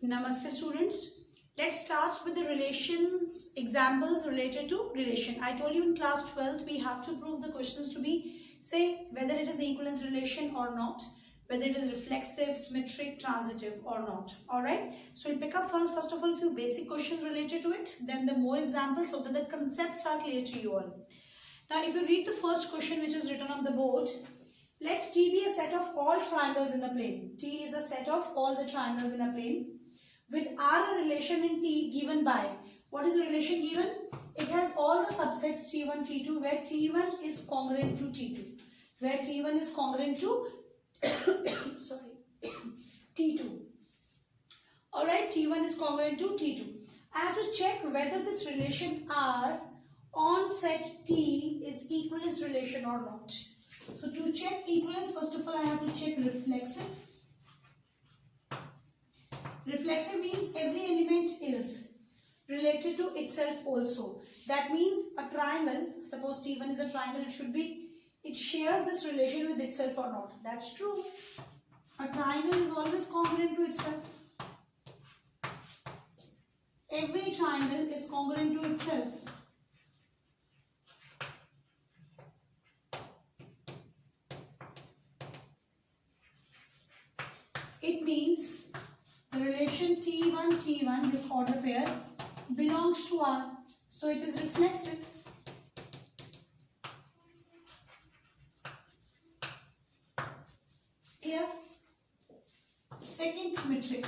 Namaste students. Let's start with the relations examples related to relation. I told you in class 12th we have to prove the questions to be, say whether it is equivalence relation or not, whether it is reflexive, symmetric, transitive or not. Alright. So we'll pick up first of all a few basic questions related to it, then the more examples so that the concepts are clear to you all. Now if you read the first question which is written on the board, let T be a set of all triangles in a plane. T is a set of all the triangles in a plane with R a relation in T given by, what is the relation given? It has all the subsets T1, T2 where T1 is congruent to T2. Where T1 is congruent to T2. Alright, T1 is congruent to T2. I have to check whether this relation R on set T is equivalence relation or not. So to check equivalence, first of all I have to check reflexive. Reflexive means every element is related to itself also. That means a triangle, suppose T1 is a triangle, it shares this relation with itself or not. That's true. A triangle is always congruent to itself. Every triangle is congruent to itself. It means the relation T1, this order pair, belongs to R. So it is reflexive. Here, second, symmetric.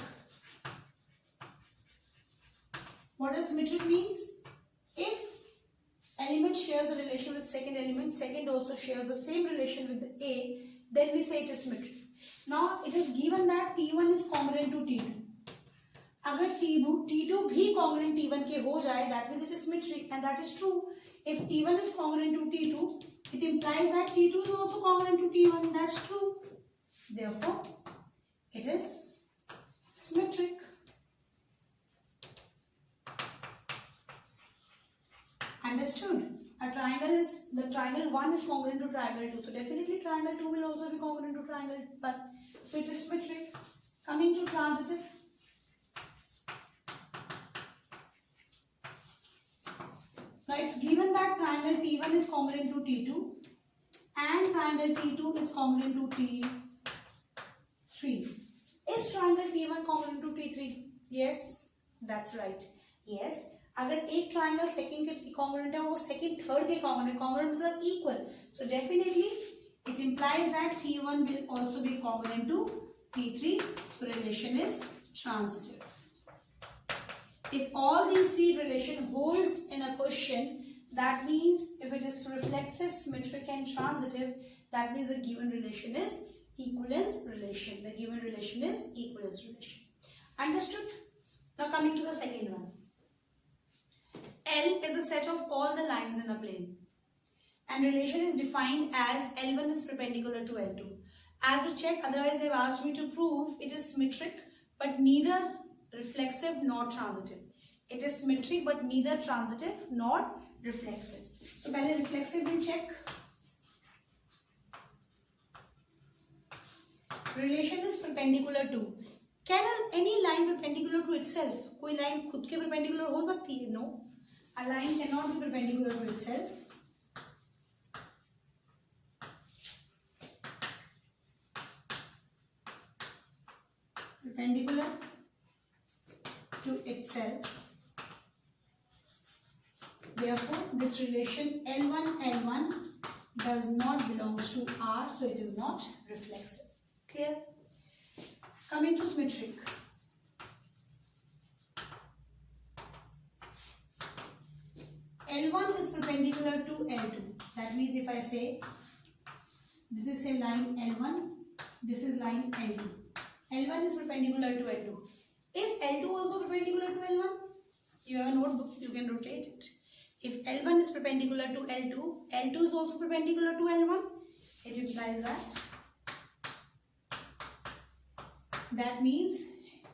What does symmetric means? If element shares a relation with second element, second also shares the same relation with the A, then we say it is symmetric. Now it is given that T1 is congruent to T2. अगर T2 भी congruent T1 के हो जाए, that means it is symmetric, and that is true. If T1 is congruent to T2, it implies that T2 is also congruent to T1. That's true. Therefore, it is symmetric. Understood? A triangle is, the triangle 1 is congruent to triangle 2. So definitely triangle 2 will also be congruent to triangle 1. So it is symmetric. Coming to transitive. Now it's given that triangle T1 is congruent to T2 and triangle T2 is congruent to T3. Is triangle T1 congruent to T3? Yes, that's right. Yes. अगर एक triangle second के congruent है वो second third के congruent मतलब equal, so definitely it implies that T1 will also be congruent to T3, so relation is transitive. If all these three relation holds in a question, that means if it is reflexive, symmetric and transitive, that means the given relation is equivalence relation. The given relation is equivalence relation. Understood? Now coming to the second one. L is the set of all the lines in a plane and relation is defined as L1 is perpendicular to L2. I have to check, otherwise they have asked me to prove it is symmetric but neither reflexive nor transitive. It is symmetric but neither transitive nor reflexive. So पहले reflexive will check. Relation is perpendicular to. Can any line perpendicular to itself? कोई line खुद के perpendicular हो सकती है? No. A line cannot be perpendicular to itself. Perpendicular to itself. Therefore, this relation L1 does not belong to R, so it is not reflexive. Clear? Coming to symmetric. L1 is perpendicular to L2. That means if I say, this is say line L1, this is line L2. L1 is perpendicular to L2. Is L2 also perpendicular to L1? You have a notebook, you can rotate it. If L1 is perpendicular to L2, L2 is also perpendicular to L1. It implies that means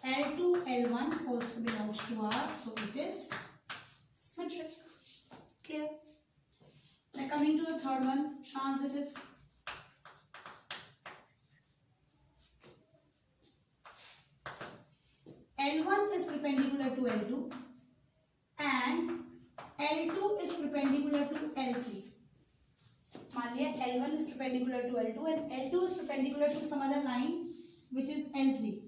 L2, L1 also belongs to R, so it is symmetric. Clear? Now coming to the third one, transitive. L1 L1 is perpendicular to L2 and L2 is perpendicular to L3. मान लिया L1 is perpendicular to L2 and L2 is perpendicular to some other line which is L3.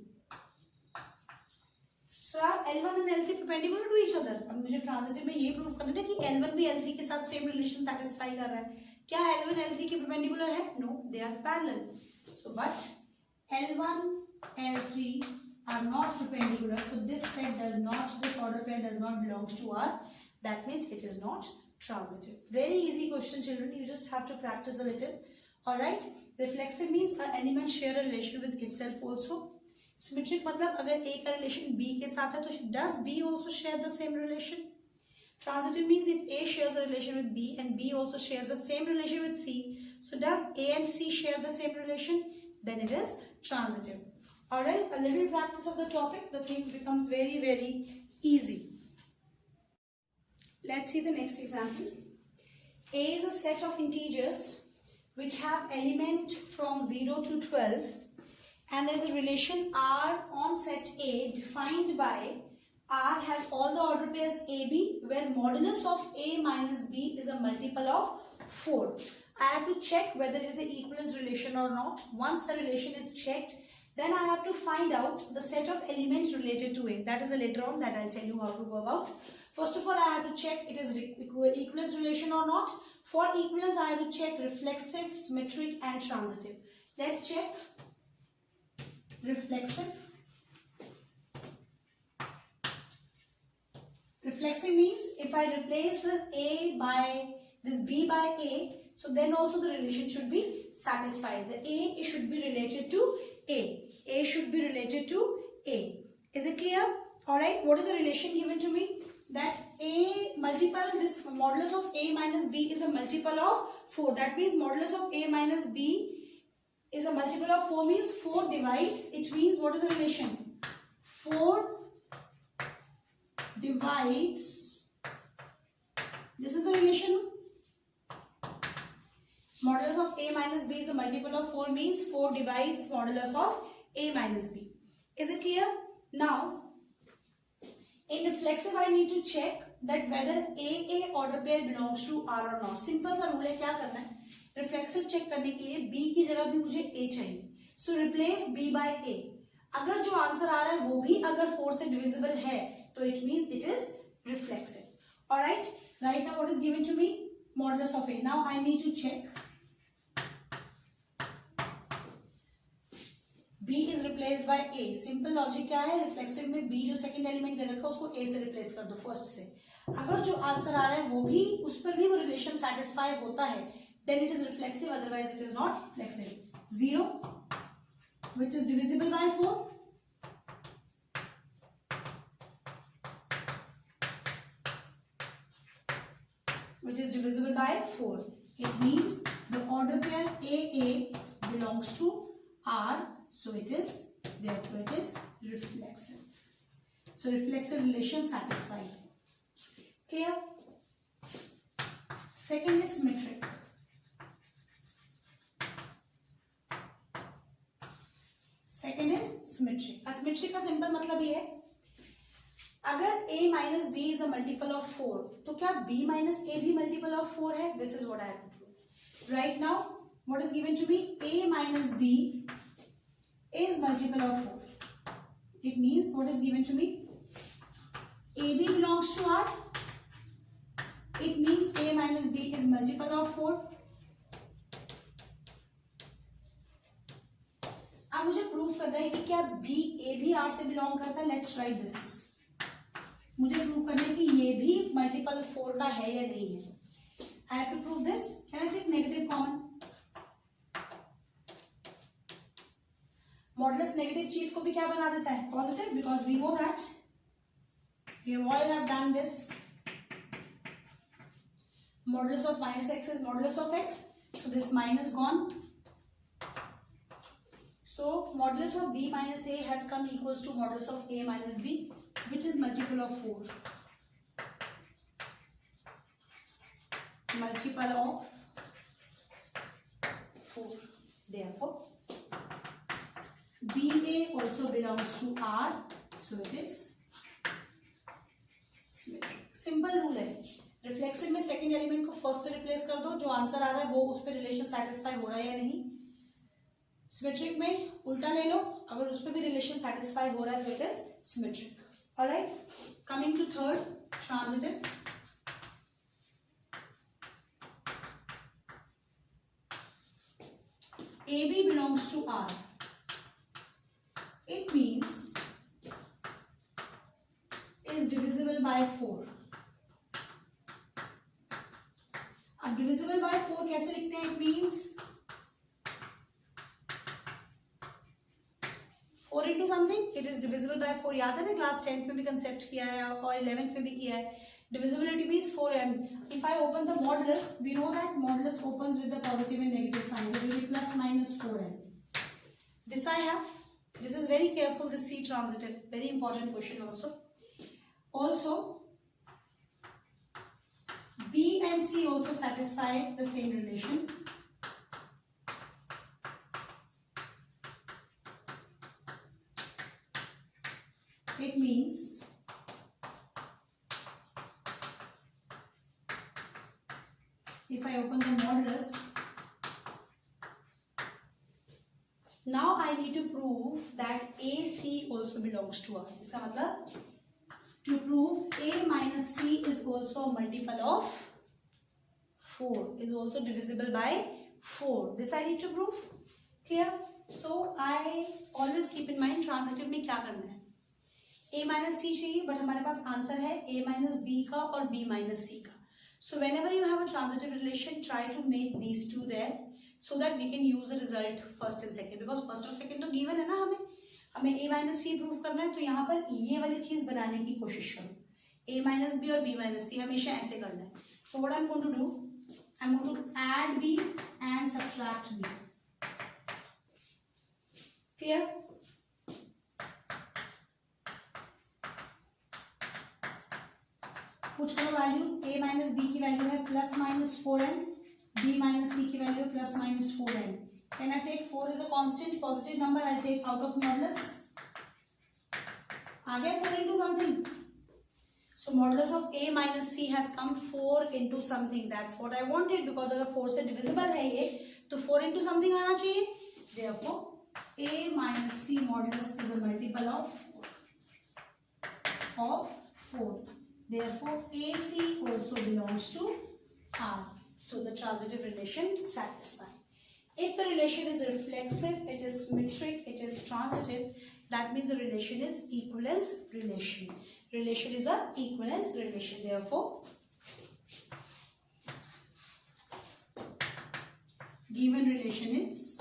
So L1 and L3 perpendicular to each other. अब मुझे transitive में ये prove करना है कि L1 भी L3 के साथ सेम रिलेशन सेटिस्फाई कर रहा है. क्या L1 L3 के perpendicular है? No, they are parallel. So but L1 L3 are not perpendicular. So this set does not, this order pair does not belongs to R. That means it is not transitive. Very easy question, children. You just have to practice a little. Alright. Reflexive means an element share a relation with itself also. Symmetric मतलब अगर A का relation B के साथ है तो does B also share the same relation? Transitive means if A shares a relation with B and B also shares the same relation with C, so does A and C share the same relation? Then it is transitive. Alright, a little practice of the topic, the things becomes very, very easy. Let's see the next example. A is a set of integers which have element from 0 to 12 and there is a relation R on set A defined by R has all the order pairs AB where modulus of A minus B is a multiple of 4. I have to check whether it is an equivalence relation or not. Once the relation is checked, then I have to find out the set of elements related to A. That is later on that I'll tell you how to go about. First of all, I have to check it is equivalence relation or not. For equivalence, I have to check reflexive, symmetric and transitive. Let's check reflexive. Reflexive means if I replace this A by this B by A, so then also the relation should be satisfied. The A should be related to A. A should be related to A. Is it clear? Alright, what is the relation given to me? That A multiple, this modulus of A minus B is a multiple of 4. That means modulus of A minus B is a multiple of 4 means 4 divides. It means what is the relation? 4 divides. This is the relation. Modulus of A minus B is a multiple of 4 means 4 divides modulus of A minus B. Is it clear? Now, in reflexive, I need to check that whether AA order pair belongs to R or not. Simple सा rule है, क्या करना है? Reflexive check करने के लिए B की जगह भी मुझे A चाहिए. So replace B by A. अगर जो आंसर आ रहा है वो भी अगर 4 से divisible है, तो it means it is reflexive. Alright. Right now, what is given to me? Modulus of A. Now I need to check. B is replaced by A. Simple logic क्या है? Reflexive में B जो second element दे रखा है उसको A से replace कर दो first से. अगर जो आंसर आ रहा है वो भी उस पर भी वो relation satisfy होता है, then it is reflexive. Otherwise it is not reflexive. 0, which is divisible by 4. Which is divisible by 4. It means the order pair AA belongs to R. So it is, therefore it is reflexive. So reflexive relation satisfied. Clear? Second is symmetric. Second is symmetric. Asymmetric का simple मतलब ये है, अगर A minus B is a multiple of 4, तो क्या B minus A भी multiple of 4 है? This is what I have to prove. Right now, what is given to me? A minus B is multiple of 4. It means what is given to me? AB belongs to R. It means A minus B is multiple of 4. अब मुझे prove करना है कि क्या A भी R से belong करता है. Let's write this. मुझे प्रूव करना है कि ये भी मल्टीपल 4 का है या नहीं है. I have to prove this. Can I take negative common? Modulus negative चीज को भी क्या बना देता है? Positive, because we know that we all have done this. Modulus of minus x is modulus of x, so this minus gone. So modulus of b minus a has come equals to modulus of a minus b, which is multiple of 4. Multiple of 4. Therefore, BA also belongs to R, so it is simple rule है, reflexive में second element को first से replace कर दो, जो answer आ रहा है वो उस पर रिलेशन सेटिस्फाई हो रहा है या नहीं। सिमेट्रिक में उल्टा ले लो, अगर उस पर भी रिलेशन सेटिस्फाई हो रहा है तो it is symmetric. Alright, coming to third, transitive. AB belongs to R. It means is divisible by 4. अब divisible by 4 कैसे लिखते हैं? It means 4 into something, it is divisible by 4. याद है ना, क्लास 10th में भी कंसेप्ट किया है और 11th में भी किया है। Divisibility means 4m. If I open the modulus, we know that modulus opens with the positive and negative sign. So it will be plus minus 4m. This I have. This is very careful. This C transitive. Very important question also. Also, B and C also satisfy the same relation. It means if I open the modulus, now I need to prove that AC also belongs to R. इसका मतलब to prove A minus C is also a multiple of 4, is also divisible by 4. This I need to prove. Clear? So I always keep in mind transitive में क्या करना है. A minus C चाहिए, but हमारे पास answer है A minus B का और B minus C का. So whenever you have a transitive relation, try to make these two there so that we can use the result first and second, because first और second तो given है ना, हमें A minus C prove करना है, तो यहाँ पर ये वाली चीज बनाने की कोशिश करो. A minus B और B minus C हमेशा ऐसे करना है. So what I'm going to do, I'm going to add B and subtract B. Clear? कुछ करो वैल्यूज. A माइनस B की वैल्यू है plus minus 4n, B minus C की वैल्यू है plus minus 4n. Can I take 4 as a constant positive number? I'll take out of modulus. आ गया 4 into something. So modulus of A minus C has come 4 into something. That's what I wanted, because अगर 4 से divisible है ये, तो 4 into something आना चाहिए. Therefore A minus C modulus is a multiple of 4. Therefore AC also belongs to R. So the transitive relation satisfies. If the relation is reflexive, it is symmetric, it is transitive, that means the relation is equivalence relation. Relation is a equivalence relation. Therefore, given relation is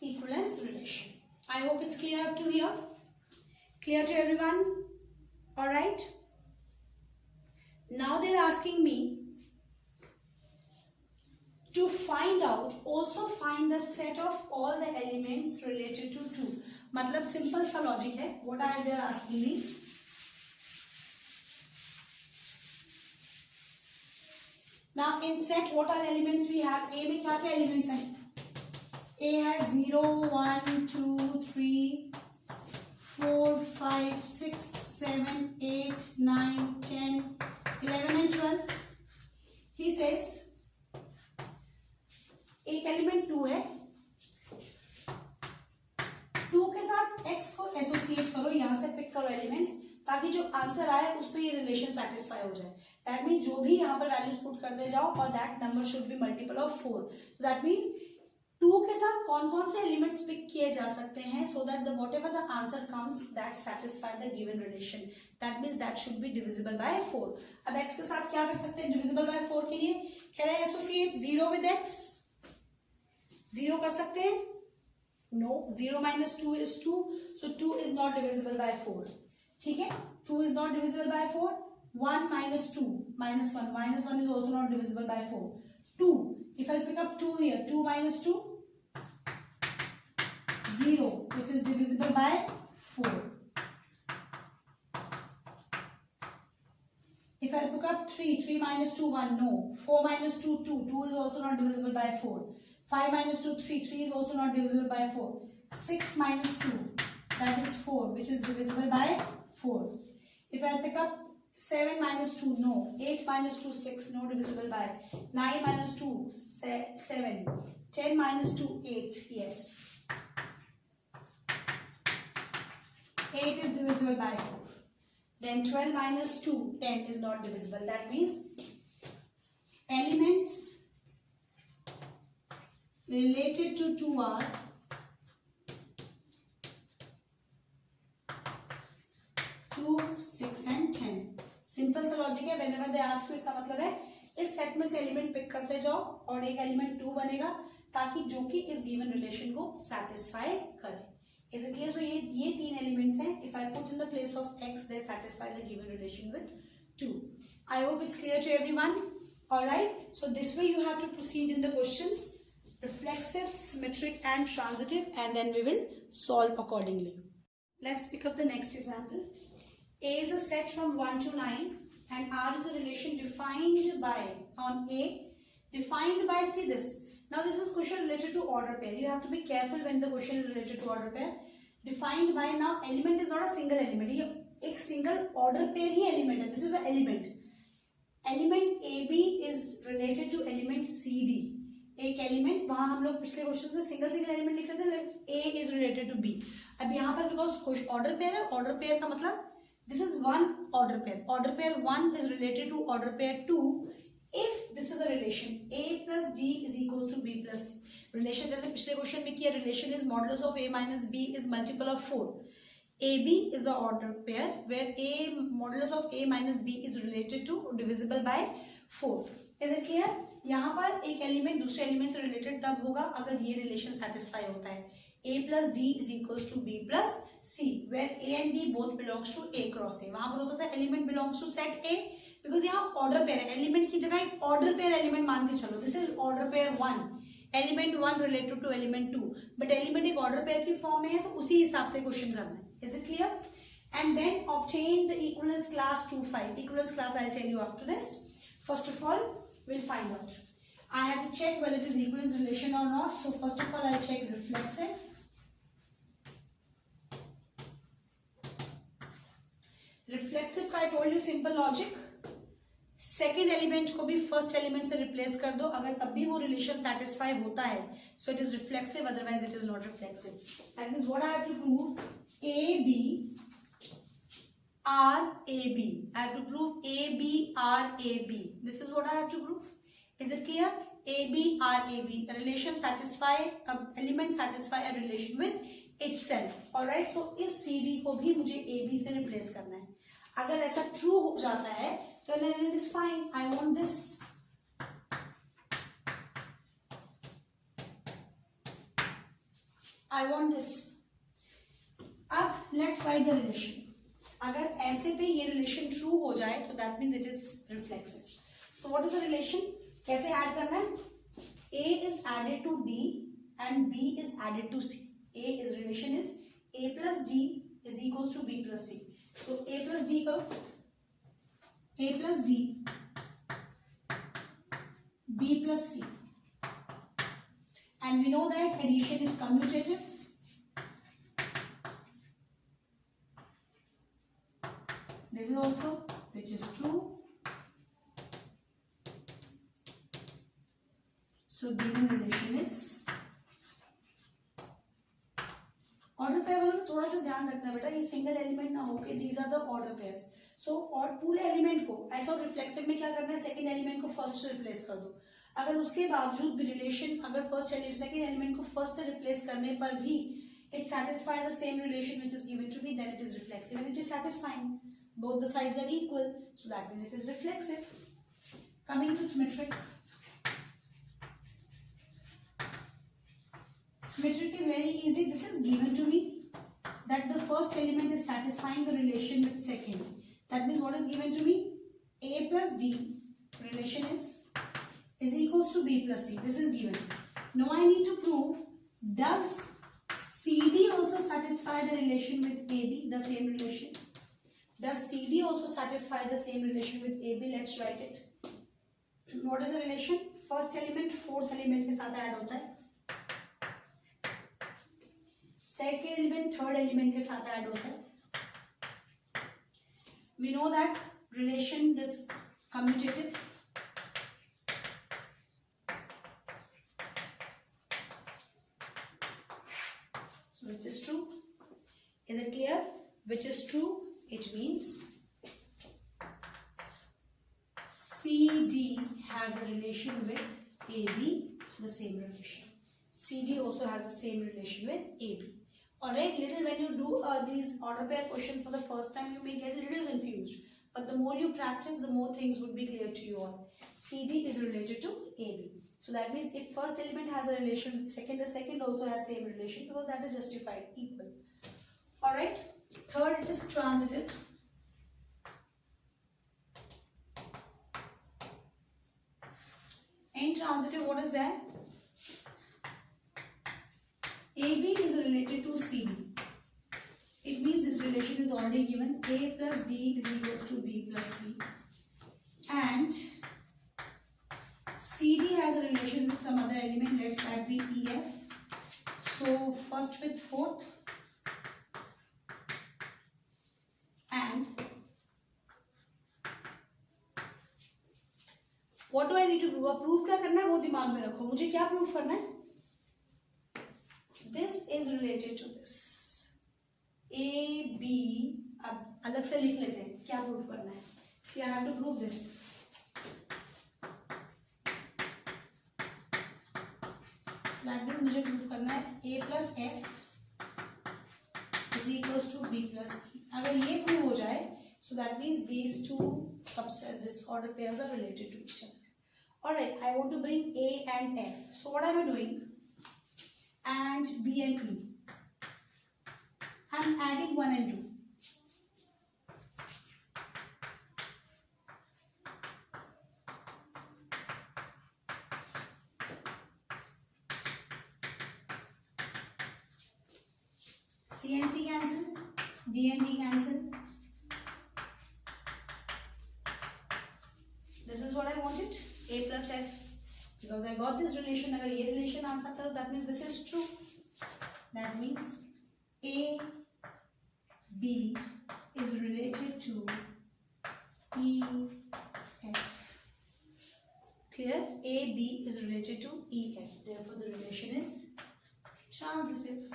equivalence relation. I hope it's clear up to here. Clear to everyone? All right. Now they're asking me to find out, also find the set of all the elements related to 2. मतलब simple सा logic है. What are they asking me? Now in set what are elements we have? A में क्या क्या elements हैं? A has 0, 1, 2, 3, 4, 5, 6, 7, 8, 9, 10, 11 and 12. He says एक element 2 है, 2 के साथ x को एसोसिएट करो, यहाँ से पिक करो एलिमेंट्स, ताकि जो आंसर आए उस पर ये रिलेशन सेटिस्फाई हो जाए. दैट मीन्स जो भी यहाँ पर वैल्यूज पुट करते जाओ और that number should be multiple of 4. So that means 2 के साथ कौन कौन से एलिमेंट्स पिक किए जा सकते हैं, so that the whatever the answer comes that satisfy the given relation. That means that should be divisible by 4. अब x के साथ क्या कर सकते हैं डिविजिबल बाय 4 के लिए? कह रहे हैं एसोसिएट 0 विद x. 0 कर सकते हैं? No. 0 minus 2 is 2, so 2 is not divisible by 4. ठीक है, 2 is not divisible by 4. 1 minus 2 minus 1. Minus 1 is also not divisible by 4. 2. If I pick up 2 here, 2 minus 2, 0, which is divisible by 4. If I look up 3, 3 minus 2, 1, no. 4 minus 2, 2, 2 is also not divisible by 4. 5 minus 2, 3, 3 is also not divisible by 4. 6 minus 2, that is 4, which is divisible by 4. If I pick up 7 minus 2, no. 8 minus 2, 6, no, divisible by. 9 minus 2, 7. 10 minus 2, 8, yes. 8 is divisible by 4. Then 12 minus 2, 10 is not divisible. That means elements related to 2 are 2, 6 and 10. Simple सा logic है. Whenever they ask you, इसका मतलब है इस set में से element pick करते जाओ और एक एलिमेंट 2 बनेगा ताकि जो कि इस गिवन रिलेशन को सेटिस्फाई करे. Is it clear? So ये तीन एलिमेंट्स हैं. If I put in the place of x, they satisfy the given relation with 2. I hope it's clear to everyone. All right. So this way you have to proceed in the questions: reflexive, symmetric, and transitive, and then we will solve accordingly. Let's pick up the next example. A is a set from 1 to 9, and R is a relation defined by on A, defined by, see this. Now this is question related to order pair. You have to be careful when the question is related to order pair. Defined by, now element is not a single element. ये एक single order pair ही element है. This is an element. Element AB is related to element CD. एक element, वहाँ हम लोग पिछले question में single element लिख रहे थे. A is related to B. अब यहाँ पर because order pair है, order pair का मतलब this is one order pair. Order pair 1 is related to order pair 2. If this is a relation A plus D is equals to B plus C. Relation जैसे पिछले question में किया, relation is modulus of A minus B is multiple of 4. AB is the order pair where A modulus of A minus B is related to divisible by 4. Is it clear? यहाँ पर एक element दूसरे element से related तब होगा अगर ये relation satisfy होता है. A plus D is equals to B plus C where A and D both belongs to A cross A. वहाँ पर होता था element belongs to set A. Because यहाँ ऑर्डर पेयर है, एलिमेंट की जगह एक ऑर्डर पेयर एलिमेंट मान के चलो. This is order pair 1, element 1 related to element 2, but element एक ऑर्डर पेयर की फॉर्म में है तो उसी हिसाब से क्वेश्चन करना है. Is it clear? And then obtain the equivalence class 2, 5. Equivalence class I will tell you after this. First of all we will find out. I have to check whether it is equivalence relation और not. So first of all I check reflexive. Reflexive का I told you simple logic. Second element को भी first element से replace कर दो, अगर तब भी वो रिलेशन सेटिस्फाई होता है so it is reflexive, otherwise it is not reflexive. That means what I have to prove A B R A B. I have to prove A B R A B. This is what I have to prove. Is it clear? A B R A B relation satisfy, element satisfy a relation with itself. Alright. So इस C D को भी मुझे A B से replace करना है. अगर ऐसा true हो जाता है तो it is fine. I want this. I want this. अब let's write the relation. अगर ऐसे पे ये relation true हो जाए तो that means it is reflexive. So what is the relation? कैसे add करना है? A is added to D and B is added to C. A is relation is A plus D is equals to B plus C. So A plus D करो. A plus D, B plus C, and we know that addition is commutative. This is also which is true. So given relation is order pair. वालों को थोड़ा सा ध्यान रखना बेटा, ये single element ना हो के these are the order pairs. सो और पूरे एलिमेंट को ऐसा रिफ्लेक्सिव में क्या करना है, सेकंड एलिमेंट को फर्स्ट से रिप्लेस कर दो. अगर उसके बावजूद भी रिलेशन, अगर फर्स्ट एलिमेंट सेकंड एलिमेंट को फर्स्ट से रिप्लेस करने पर भी it satisfy the same relation which is given to be, then it is reflexive and it is satisfying. Both the sides are equal, so that means it is reflexive. Coming to symmetric. Symmetric is very easy. This is given to me that the first element is satisfying the relation with second. That means what is given to me? A plus D relation is equals to B plus C. This is given. Now I need to prove, does CD also satisfy the relation with AB, the same relation? Does CD also satisfy the same relation with AB? Let's write it. What is the relation? First element fourth element के साथ add होता है, second element third element के साथ add होता है. We know that relation is commutative. So which is true? Is it clear? Which is true? It means CD has a relation with AB, the same relation. CD also has the same relation with AB. Alright, little when you do these order pair questions for the first time, you may get a little confused. But the more you practice, the more things would be clear to you all. CD is related to AB. So that means if first element has a relation with second, the second also has same relation because that is justified, equal. Alright, third is transitive. Intransitive, what is that? AB is related to CD. It means this relation is already given. A plus D is equal to B plus C. And CD has a relation with some other element. Let's that be EF. So first with fourth. And what do I need to prove? अब proof क्या करना है वो दिमाग में रखो. मुझे क्या proof करना है? This is related to this. A, B, अब अलग से लिख लेते हैं. क्या proof करना है? See, I have to prove this. So that means मुझे proof करना है A plus F is equals to B plus C. अगर ये prove हो जाए, so that means these two subset, this order pairs are related to each other. Alright, I want to bring A and F. So what am I doing? And B and E. I am adding 1 and 2. C and C cancel, D and D cancel. This is what I wanted, A plus F. Because I got this relation, अगर ये relation आ जाता है, that means this is true. That means A, B is related to E, F. Clear? A, B is related to E, F. Therefore, the relation is transitive.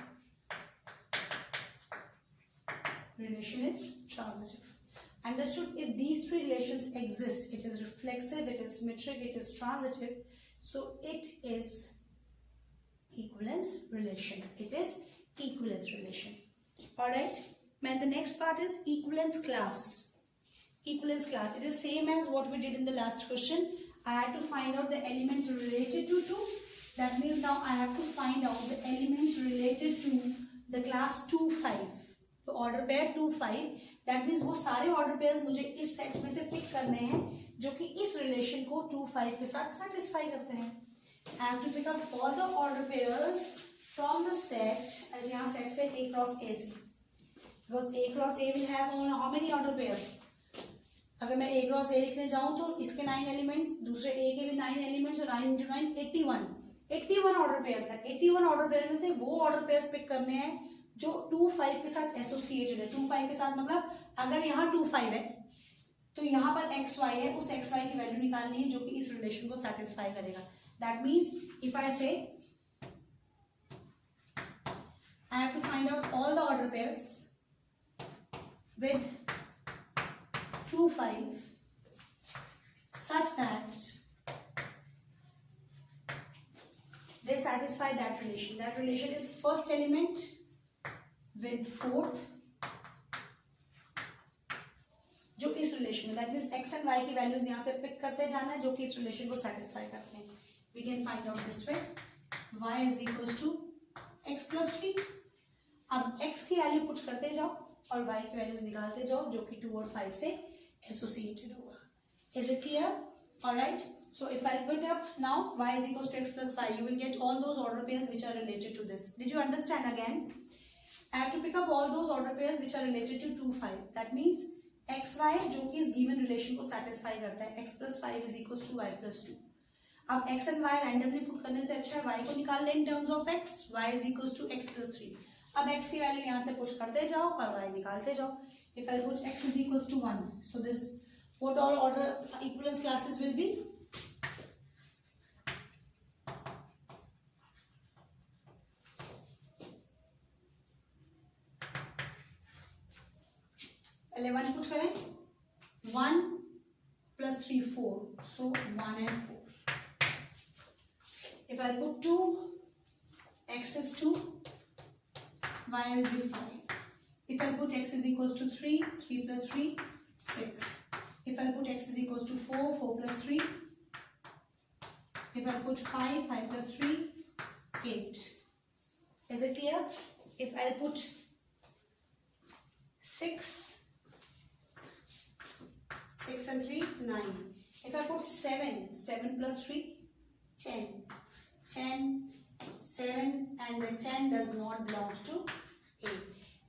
Relation is transitive. Understood? If these three relations exist, it is reflexive, it is symmetric, it is transitive. So it is equivalence relation. It is equivalence relation. Alright. And the next part is equivalence class. Equivalence class. It is same as what we did in the last question. I had to find out the elements related to 2. That means now I have to find out the elements related to the class 2, 5. So order pair 2, 5. That means वो सारे order pairs मुझे इस set में से pick करने हैं जो कि इस relation को 2, 5 के साथ satisfy करते हैं. I have to pick up all the order pairs from the set. as यहाँ set से A cross A से. Because A cross A will have how many order pairs? अगर मैं A cross A लिखने जाऊँ तो इसके 9 elements, दूसरे A के भी 9 elements और 9 into 9 81. 81 order pairs है. 81 order pairs में से वो order pairs pick करने हैं जो 2, 5 के साथ एसोसिएटेड है. 2, 5 के साथ मतलब अगर यहाँ 2, 5 है तो यहाँ पर एक्स वाई है, उस एक्स वाई की वैल्यू निकालनी है जो कि इस रिलेशन को सेटिस्फाई करेगा. That means if I say I have to find out all the order pairs with 2, 5 such that they satisfy that relation. That relation is first element with fourth जो इस relation में, that means x and y की values यहाँ से pick करते जाना है जो कि इस रिलेशन को सेटिस्फाई करते हैं. We can find out this way. y is equals to x plus 3. अब x की वैल्यू पुट करते जाओ और y की वैल्यूज निकालते जाओ जो कि 2 और 5 से एसोसिएटेड होगा. Is it clear? Alright. So if I put up now y is equals to x plus 5, you will get all those order pairs which are related to this. Did you understand again? I have to pick up all those order pairs which are related to 2, 5. That means x Y जो कि इस given relation को satisfy करता है, x plus 5 is equal to y plus 2। अब x and y randomly put करने से अच्छा है y को निकाल लें in terms of x, y is equal to x plus 3। अब x की वैल्यू यहाँ से पुट करते जाओ और y निकालते जाओ। If I put x is equal to 1, so this what all order equivalence classes will be? पहले 1 पुट करें, 1 plus 3 4, so 1 and 4. If I put 2, x is 2, y will be 5. If I put x is equals to 3, 3 plus 3 6. If I put x is equals to 4, 4 plus 3. If I put 5, 5 plus 3 8. Is it clear? If I put 6 and 3 9. If I put 7, 7 plus 3 10. 10 7 and the 10 does not belong to A.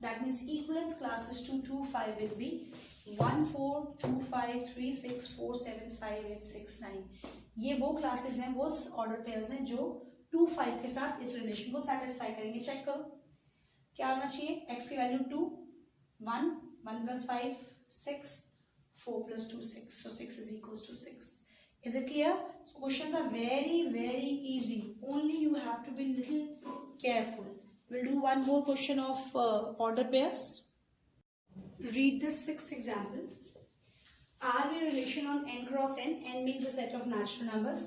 That means equivalence classes 2 2 5 will be 1 4 2 5 3 6 4 7 5 8 6 9. ये वो classes हैं, वो order pairs हैं जो 2 5 के साथ इस relation को सेटिस्फाई करेंगे। चेक करो क्या होना चाहिए, x की value 2 1 1 plus 5 6 4 plus 2 6, so 6 is equals to 6. Is it clear? So questions are very easy, only you have to be little careful. We'll do one more question of order pairs. Read the sixth example. RB relation on n cross n, n means the set of natural numbers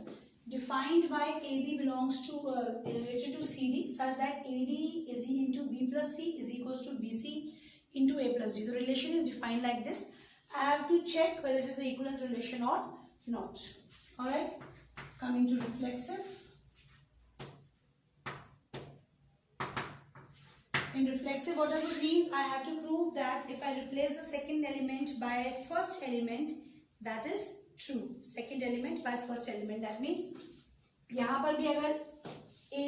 defined by AB belongs to related to CD such that AD is E into B plus C is equals to BC into A plus D. The relation is defined like this. I have to check whether it is the equivalence relation or not. Alright, coming to reflexive. In reflexive, what does it mean? I have to prove that if I replace the second element by first element, that is true. Second element by first element, that means यहाँ पर भी अगर A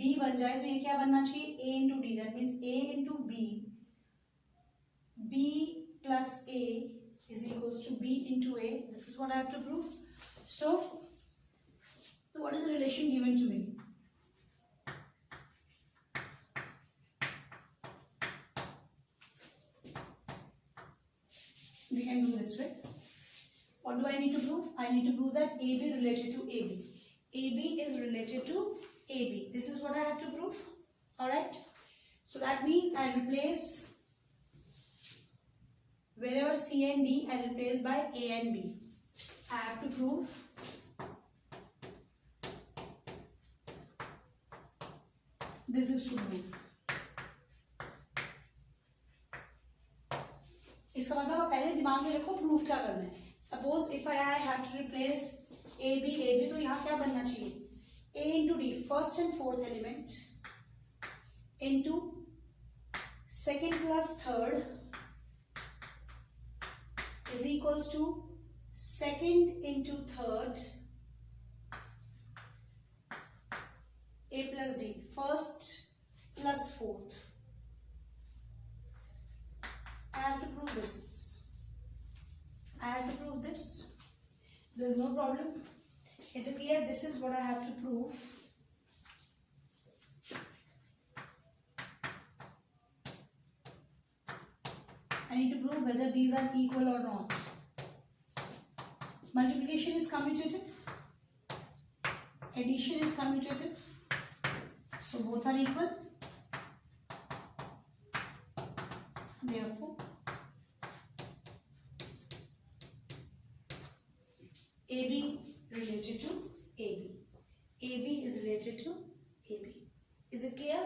D बन जाए तो ये क्या बनना चाहिए, A into D. That means A into B, B plus A is equals to B into A. This is what I have to prove. So what is the relation given to me? We can do this way. What do I need to prove? I need to prove that AB related to AB. AB is related to AB. This is what I have to prove. Alright. So that means I replace wherever C and D, I replace by A and B. I have to prove this is to prove. इसका मतलब आप पहले दिमाग में रखो proof क्या करना है। Suppose if I have to replace A B तो यहाँ क्या बनना चाहिए, A into D first and fourth element into second plus third is equals to second into third A plus D first plus fourth. I have to prove this. I have to prove this. There is no problem. Is it clear? This is what I have to prove. I need to prove whether these are equal or not. Multiplication is commutative. Addition is commutative. So both are equal. Therefore, AB related to AB. AB is related to AB. Is it clear?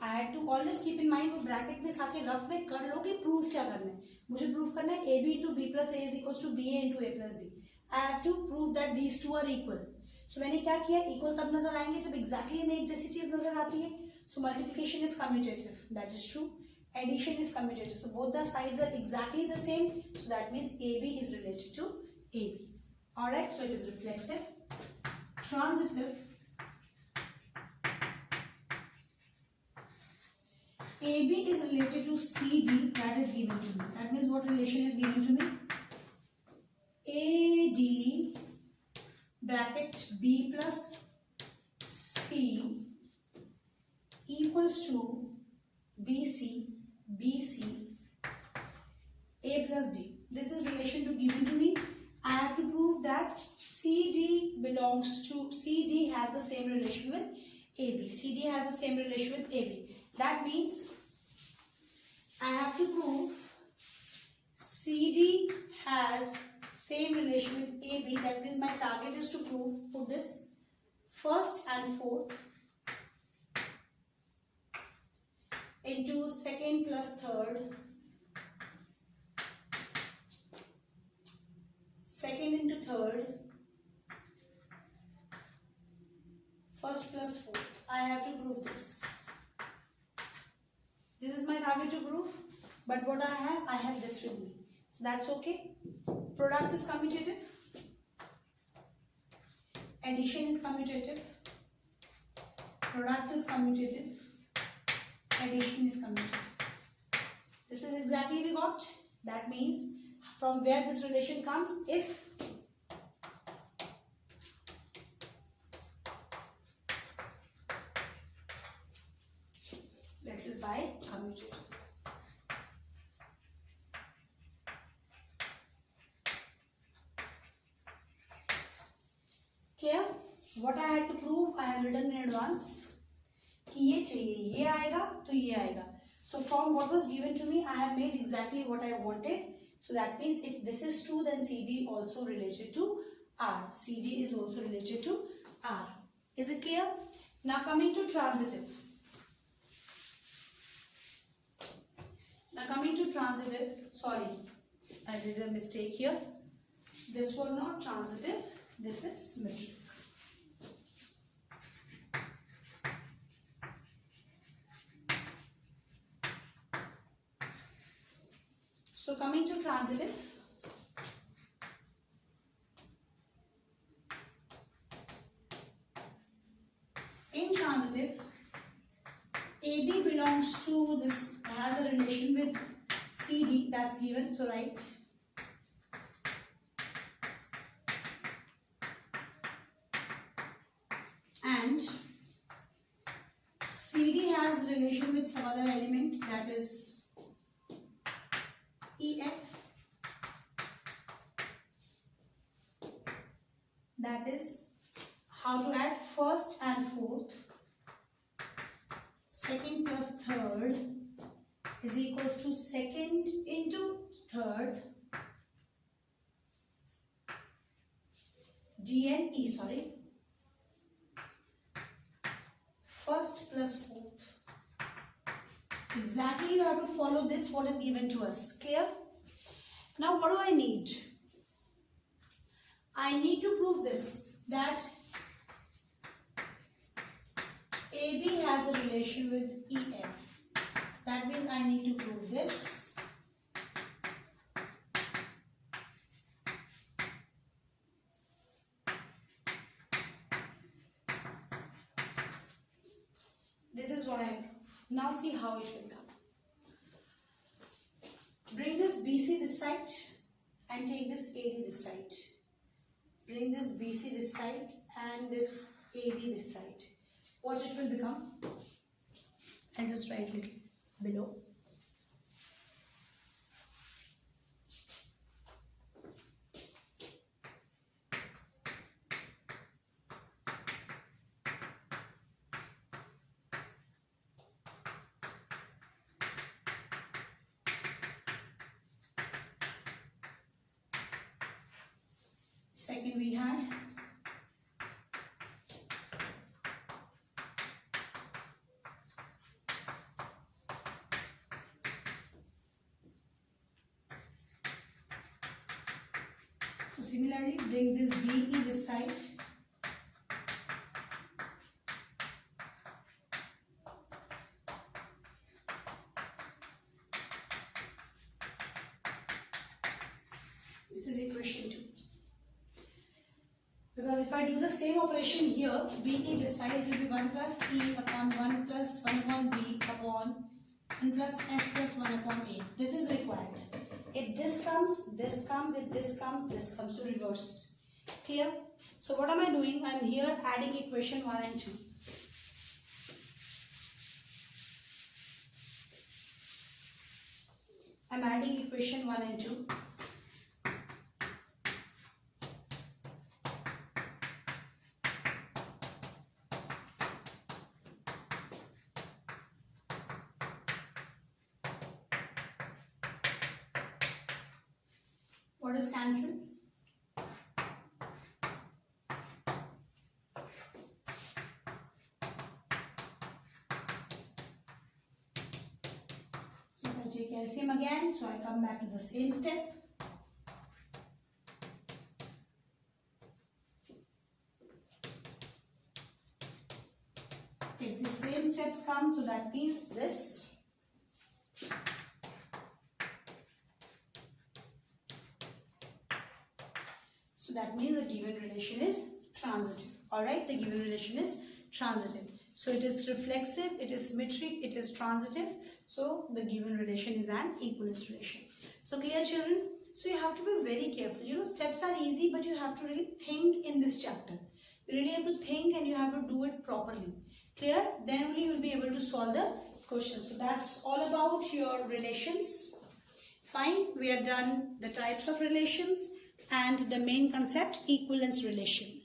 I had to always keep in mind वो bracket में साके rough में कर लो कि proof क्या करना है। मुझे proof करना है AB into B plus A is equals to BA into A plus B. I have to prove that these two are equal. So मैंने क्या किया, इक्वल तब नजर आएंगे जब exactly हमें एक जैसी चीज नजर आती है. So multiplication is commutative. That is true. Addition is commutative. So both the sides are exactly the same. So that means AB is related to AB. Alright, so it is reflexive, transitive, AB is related to CD, that is given to me. That means what relation is given to me? AD bracket B plus C equals to BC A plus D. This is relation to given to me. I have to prove that CD has the same relation with AB. CD has the same relation with AB. That means I have to prove CD has same relation with AB. That means my target is to put this first and fourth into second plus third, second into third, first plus fourth. I have to prove this. This is my target to prove, but what I have this with me. So that's okay. Product is commutative. Addition is commutative. Product is commutative. Addition is commutative. This is exactly we got. That means from where this relation comes, if this is by commutative. Clear? What I had to prove, I have written in advance. कि ये चाहिए, ये आएगा तो ये आएगा. So from what was given to me, I have made exactly what I wanted. So that means if this is true, then CD also related to R. CD is also related to R. Is it clear? Now coming to transitive. Sorry, I did a mistake here. This was not transitive. This is symmetric. So coming to transitive. In transitive, AB belongs to this, has a relation with CD, that's given, so right. And CD has relation with some other element, that is EF. That is how to add first and fourth. Second plus third is equals to second into third. DNE, sorry. First plus fourth. Exactly you have to follow this, what is given to us. Clear? Now what do I need? I need to prove this, that AB has a relation with EF. That means I need to prove this. This is what I have. Now see how it will come. Bring this BC this side and take this AD this side. Bring this BC this side and this AD this side. What it will become? I'll just write little below. Second we had so similarly bring this DE this side. This is equation 2. Because if I do the same operation here, BE this side, it will be 1 plus E upon 1 plus 1 upon B upon and plus f plus 1 upon 8. This is required. If this comes, this comes. If this comes, this comes. So reverse. Clear? So what am I doing? I am here adding equation 1 and 2. I am adding equation 1 and 2. What is cancel? So if I take LCM again, so I come back to the same step. If the same steps come, so that means this. So that means the given relation is transitive. Alright, the given relation is transitive. So it is reflexive, it is symmetric, it is transitive. So the given relation is an equivalence relation. So clear, children? So you have to be very careful. You know, steps are easy, but you have to really think in this chapter. You really have to think and you have to do it properly. Clear? Then only you will be able to solve the question. So that's all about your relations. Fine, we have done the types of relations and the main concept, equivalence relation.